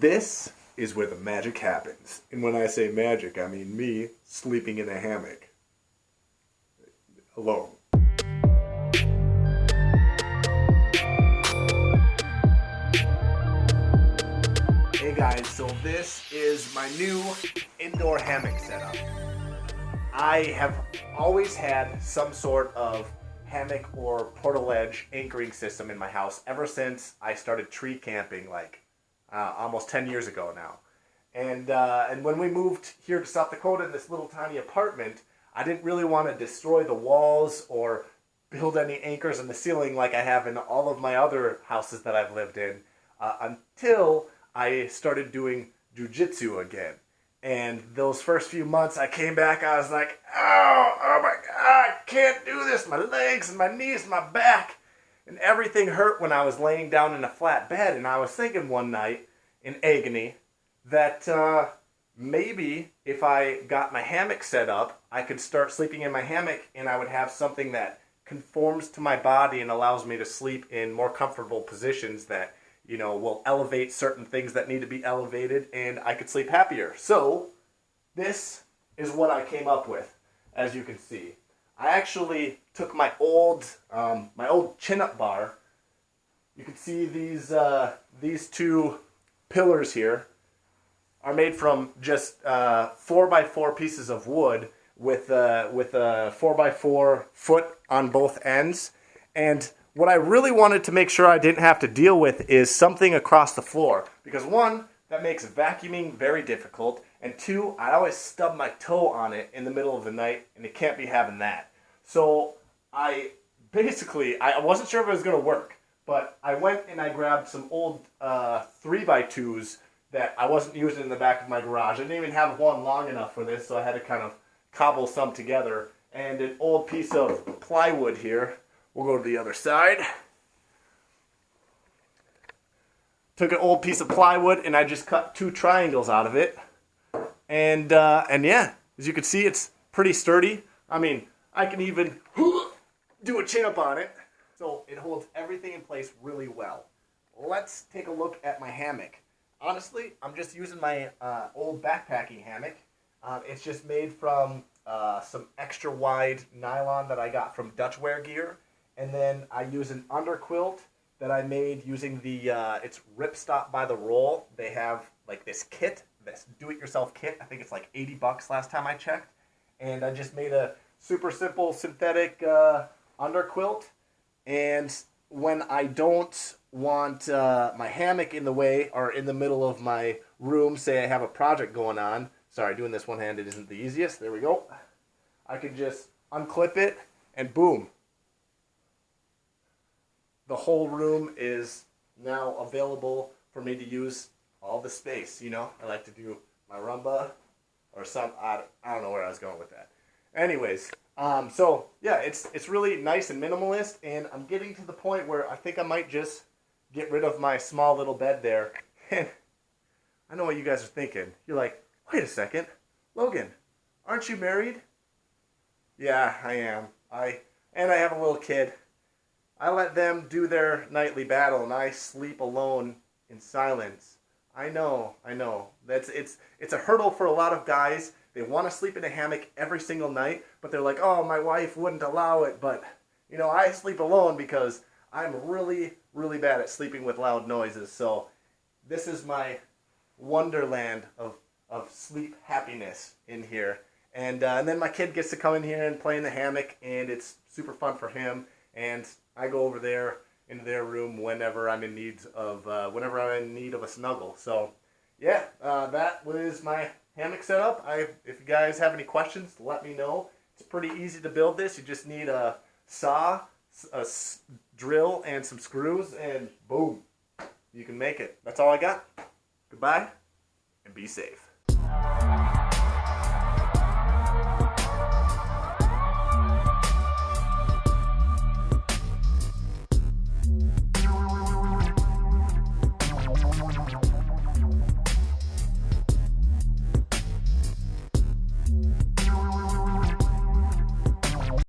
This is where the magic happens. And when I say magic, I mean me sleeping in a hammock. Alone. Hey guys, so this is my new indoor hammock setup. I have always had some sort of hammock or portaledge anchoring system in my house ever since I started tree camping almost 10 years ago now. And when we moved here to South Dakota in this little tiny apartment, I didn't really want to destroy the walls or build any anchors in the ceiling like I have in all of my other houses that I've lived in until I started doing jujitsu again. And those first few months I came back, I was like, oh my God, I can't do this. My legs and my knees and my back and everything hurt when I was laying down in a flat bed. And I was thinking one night in agony that maybe if I got my hammock set up, I could start sleeping in my hammock and I would have something that conforms to my body and allows me to sleep in more comfortable positions that, you know, will elevate certain things that need to be elevated, and I could sleep happier. So this is what I came up with, as you can see. I actually took my old chin-up bar. You can see these two pillars here are made from just 4x4 pieces of wood with a 4x4 foot on both ends. And what I really wanted to make sure I didn't have to deal with is something across the floor. Because one, that makes vacuuming very difficult. And two, I always stub my toe on it in the middle of the night, and it can't be having that. So I wasn't sure if it was going to work. But I went and I grabbed some old 3x2s that I wasn't using in the back of my garage. I didn't even have one long enough for this, so I had to kind of cobble some together. And an old piece of plywood here. We'll go to the other side. Took an old piece of plywood and I just cut 2 triangles out of it. And yeah, as you can see, it's pretty sturdy. I mean, I can even do a chin up on it. So it holds everything in place really well. Let's take a look at my hammock. Honestly, I'm just using my old backpacking hammock. It's just made from some extra wide nylon that I got from Dutchware Gear. And then I use an underquilt that I made using it's Ripstop by the Roll. They have like this kit, this do-it-yourself kit. I think it's like $80 last time I checked. And I just made a super simple synthetic underquilt. And when I don't want my hammock in the way or in the middle of my room, say I have a project going on. Sorry, doing this one-handed isn't the easiest. There we go. I can just unclip it and boom. The whole room is now available for me to use all the space, you know. I like to do my rumba or some, I don't know where I was going with that. Anyways, so yeah, it's really nice and minimalist, and I'm getting to the point where I think I might just get rid of my small little bed there. And I know what you guys are thinking. You're like, wait a second, Logan, aren't you married? Yeah, I am. And I have a little kid. I let them do their nightly battle, and I sleep alone in silence. I know. It's a hurdle for a lot of guys. They want to sleep in a hammock every single night, but they're like, oh, my wife wouldn't allow it. But, you know, I sleep alone because I'm really, really bad at sleeping with loud noises. So this is my wonderland of sleep happiness in here. And then my kid gets to come in here and play in the hammock, and it's super fun for him. And I go over there into their room whenever I'm in need of a snuggle. So yeah, that was my hammock setup. If you guys have any questions, let me know. It's pretty easy to build this. You just need a saw, a drill, and some screws, and boom, you can make it. That's all I got. Goodbye, and be safe.